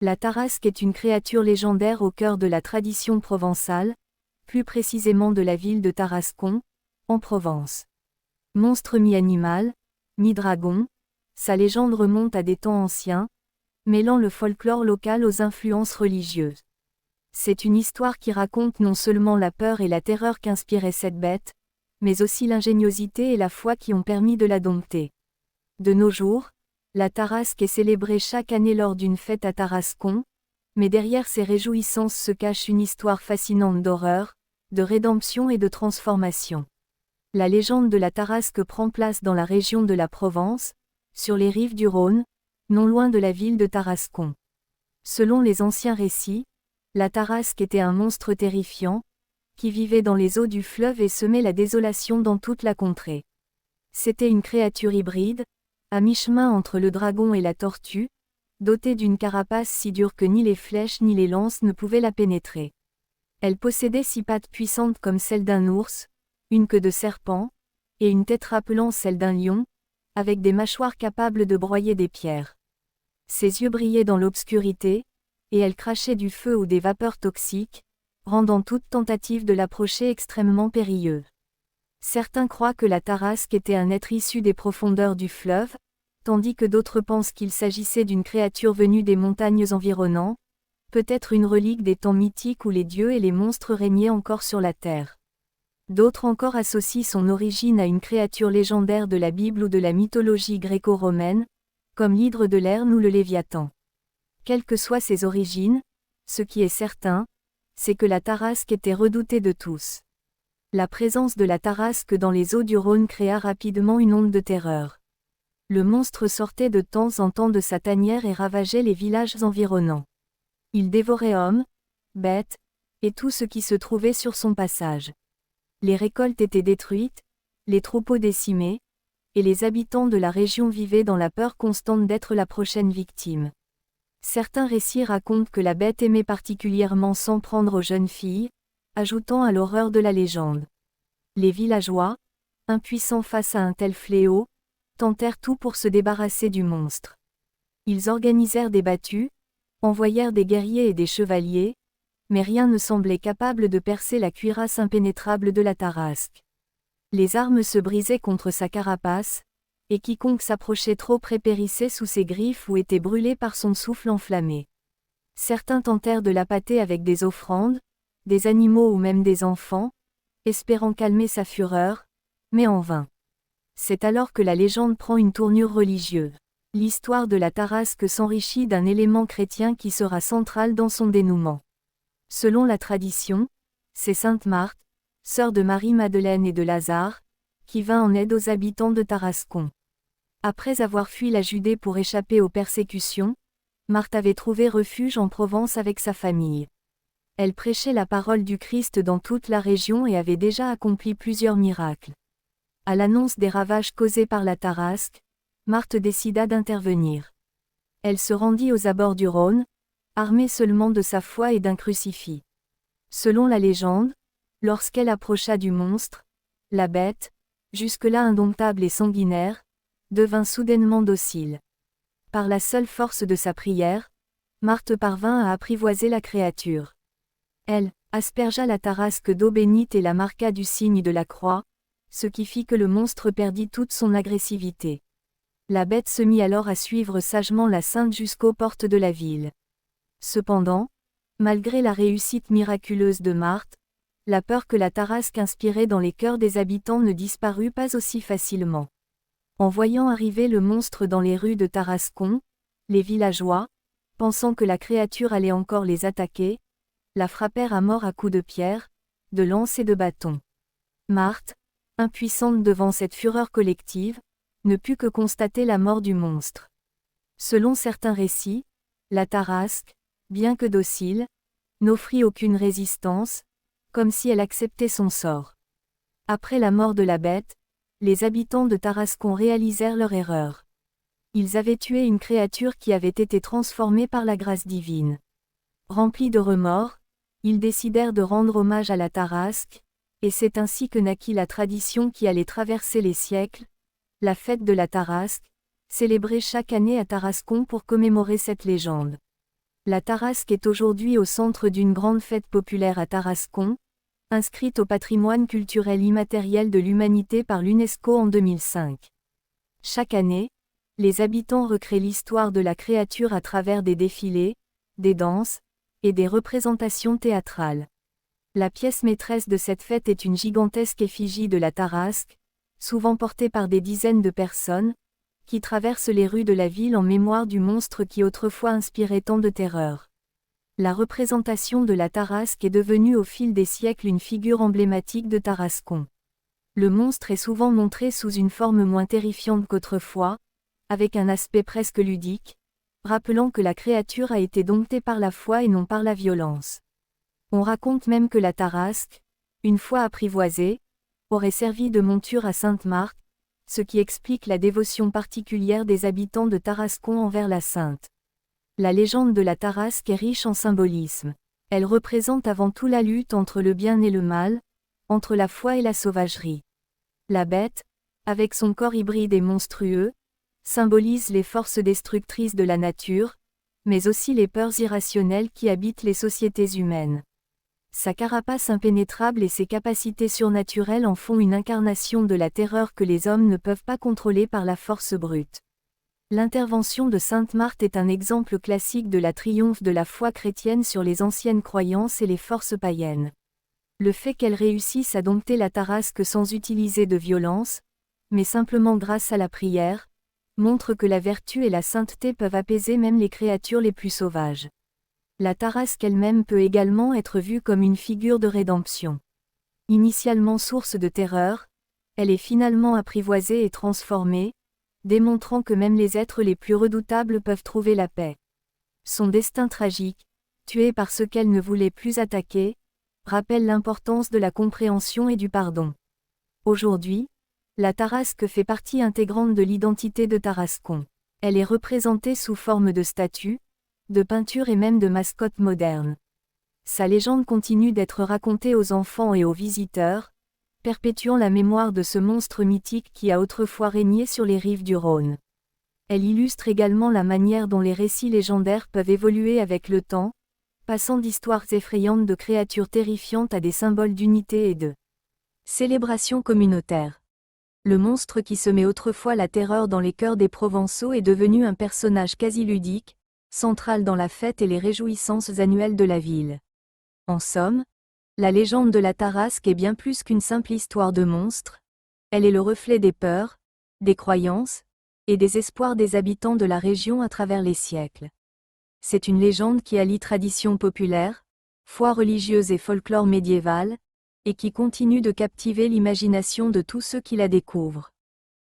La Tarasque est une créature légendaire au cœur de la tradition provençale, plus précisément de la ville de Tarascon, en Provence. Monstre mi-animal, mi-dragon, sa légende remonte à des temps anciens, mêlant le folklore local aux influences religieuses. C'est une histoire qui raconte non seulement la peur et la terreur qu'inspirait cette bête, mais aussi l'ingéniosité et la foi qui ont permis de la dompter. De nos jours, la Tarasque est célébrée chaque année lors d'une fête à Tarascon, mais derrière ces réjouissances se cache une histoire fascinante d'horreur, de rédemption et de transformation. La légende de la Tarasque prend place dans la région de la Provence, sur les rives du Rhône, non loin de la ville de Tarascon. Selon les anciens récits, la Tarasque était un monstre terrifiant, qui vivait dans les eaux du fleuve et semait la désolation dans toute la contrée. C'était une créature hybride, à mi-chemin entre le dragon et la tortue, dotée d'une carapace si dure que ni les flèches ni les lances ne pouvaient la pénétrer. Elle possédait 6 pattes puissantes comme celles d'un ours, une queue de serpent, et une tête rappelant celle d'un lion, avec des mâchoires capables de broyer des pierres. Ses yeux brillaient dans l'obscurité, et elle crachait du feu ou des vapeurs toxiques, rendant toute tentative de l'approcher extrêmement périlleuse. Certains croient que la Tarasque était un être issu des profondeurs du fleuve, tandis que d'autres pensent qu'il s'agissait d'une créature venue des montagnes environnantes, peut-être une relique des temps mythiques où les dieux et les monstres régnaient encore sur la terre. D'autres encore associent son origine à une créature légendaire de la Bible ou de la mythologie gréco-romaine, comme l'hydre de Lerne ou le Léviathan. Quelles que soient ses origines, ce qui est certain, c'est que la Tarasque était redoutée de tous. La présence de la Tarasque dans les eaux du Rhône créa rapidement une onde de terreur. Le monstre sortait de temps en temps de sa tanière et ravageait les villages environnants. Il dévorait hommes, bêtes, et tout ce qui se trouvait sur son passage. Les récoltes étaient détruites, les troupeaux décimés, et les habitants de la région vivaient dans la peur constante d'être la prochaine victime. Certains récits racontent que la bête aimait particulièrement s'en prendre aux jeunes filles, ajoutant à l'horreur de la légende. Les villageois, impuissants face à un tel fléau, tentèrent tout pour se débarrasser du monstre. Ils organisèrent des battues, envoyèrent des guerriers et des chevaliers, mais rien ne semblait capable de percer la cuirasse impénétrable de la Tarasque. Les armes se brisaient contre sa carapace, et quiconque s'approchait trop près périssait sous ses griffes ou était brûlé par son souffle enflammé. Certains tentèrent de l'appâter avec des offrandes, des animaux ou même des enfants, espérant calmer sa fureur, mais en vain. C'est alors que la légende prend une tournure religieuse. L'histoire de la Tarasque s'enrichit d'un élément chrétien qui sera central dans son dénouement. Selon la tradition, c'est sainte Marthe, sœur de Marie-Madeleine et de Lazare, qui vint en aide aux habitants de Tarascon. Après avoir fui la Judée pour échapper aux persécutions, Marthe avait trouvé refuge en Provence avec sa famille. Elle prêchait la parole du Christ dans toute la région et avait déjà accompli plusieurs miracles. À l'annonce des ravages causés par la Tarasque, Marthe décida d'intervenir. Elle se rendit aux abords du Rhône, armée seulement de sa foi et d'un crucifix. Selon la légende, lorsqu'elle approcha du monstre, la bête, jusque-là indomptable et sanguinaire, devint soudainement docile. Par la seule force de sa prière, Marthe parvint à apprivoiser la créature. Elle aspergea la Tarasque d'eau bénite et la marqua du signe de la croix, ce qui fit que le monstre perdit toute son agressivité. La bête se mit alors à suivre sagement la Sainte jusqu'aux portes de la ville. Cependant, malgré la réussite miraculeuse de Marthe, la peur que la Tarasque inspirait dans les cœurs des habitants ne disparut pas aussi facilement. En voyant arriver le monstre dans les rues de Tarascon, les villageois, pensant que la créature allait encore les attaquer, la frappèrent à mort à coups de pierre, de lance et de bâton. Marthe, impuissante devant cette fureur collective, ne put que constater la mort du monstre. Selon certains récits, la Tarasque, bien que docile, n'offrit aucune résistance, comme si elle acceptait son sort. Après la mort de la bête, les habitants de Tarascon réalisèrent leur erreur. Ils avaient tué une créature qui avait été transformée par la grâce divine. Remplis de remords, ils décidèrent de rendre hommage à la Tarasque, et c'est ainsi que naquit la tradition qui allait traverser les siècles, la fête de la Tarasque, célébrée chaque année à Tarascon pour commémorer cette légende. La Tarasque est aujourd'hui au centre d'une grande fête populaire à Tarascon, inscrite au patrimoine culturel immatériel de l'humanité par l'UNESCO en 2005. Chaque année, les habitants recréent l'histoire de la créature à travers des défilés, des danses, et des représentations théâtrales. La pièce maîtresse de cette fête est une gigantesque effigie de la Tarasque, souvent portée par des dizaines de personnes, qui traversent les rues de la ville en mémoire du monstre qui autrefois inspirait tant de terreur. La représentation de la Tarasque est devenue au fil des siècles une figure emblématique de Tarascon. Le monstre est souvent montré sous une forme moins terrifiante qu'autrefois, avec un aspect presque ludique, rappelant que la créature a été domptée par la foi et non par la violence. On raconte même que la Tarasque, une fois apprivoisée, aurait servi de monture à Sainte Marthe, ce qui explique la dévotion particulière des habitants de Tarascon envers la sainte. La légende de la Tarasque est riche en symbolisme. Elle représente avant tout la lutte entre le bien et le mal, entre la foi et la sauvagerie. La bête, avec son corps hybride et monstrueux, symbolise les forces destructrices de la nature, mais aussi les peurs irrationnelles qui habitent les sociétés humaines. Sa carapace impénétrable et ses capacités surnaturelles en font une incarnation de la terreur que les hommes ne peuvent pas contrôler par la force brute. L'intervention de Sainte Marthe est un exemple classique de la triomphe de la foi chrétienne sur les anciennes croyances et les forces païennes. Le fait qu'elle réussisse à dompter la Tarasque sans utiliser de violence, mais simplement grâce à la prière, montre que la vertu et la sainteté peuvent apaiser même les créatures les plus sauvages. La Tarasque elle-même peut également être vue comme une figure de rédemption. Initialement source de terreur, elle est finalement apprivoisée et transformée, démontrant que même les êtres les plus redoutables peuvent trouver la paix. Son destin tragique, tuée par ceux qu'elle ne voulait plus attaquer, rappelle l'importance de la compréhension et du pardon. Aujourd'hui, la Tarasque fait partie intégrante de l'identité de Tarascon. Elle est représentée sous forme de statues, de peintures et même de mascottes modernes. Sa légende continue d'être racontée aux enfants et aux visiteurs, perpétuant la mémoire de ce monstre mythique qui a autrefois régné sur les rives du Rhône. Elle illustre également la manière dont les récits légendaires peuvent évoluer avec le temps, passant d'histoires effrayantes de créatures terrifiantes à des symboles d'unité et de célébration communautaire. Le monstre qui semait autrefois la terreur dans les cœurs des Provençaux est devenu un personnage quasi ludique, central dans la fête et les réjouissances annuelles de la ville. En somme, la légende de la Tarasque est bien plus qu'une simple histoire de monstre, elle est le reflet des peurs, des croyances, et des espoirs des habitants de la région à travers les siècles. C'est une légende qui allie tradition populaire, foi religieuse et folklore médiéval, et qui continue de captiver l'imagination de tous ceux qui la découvrent.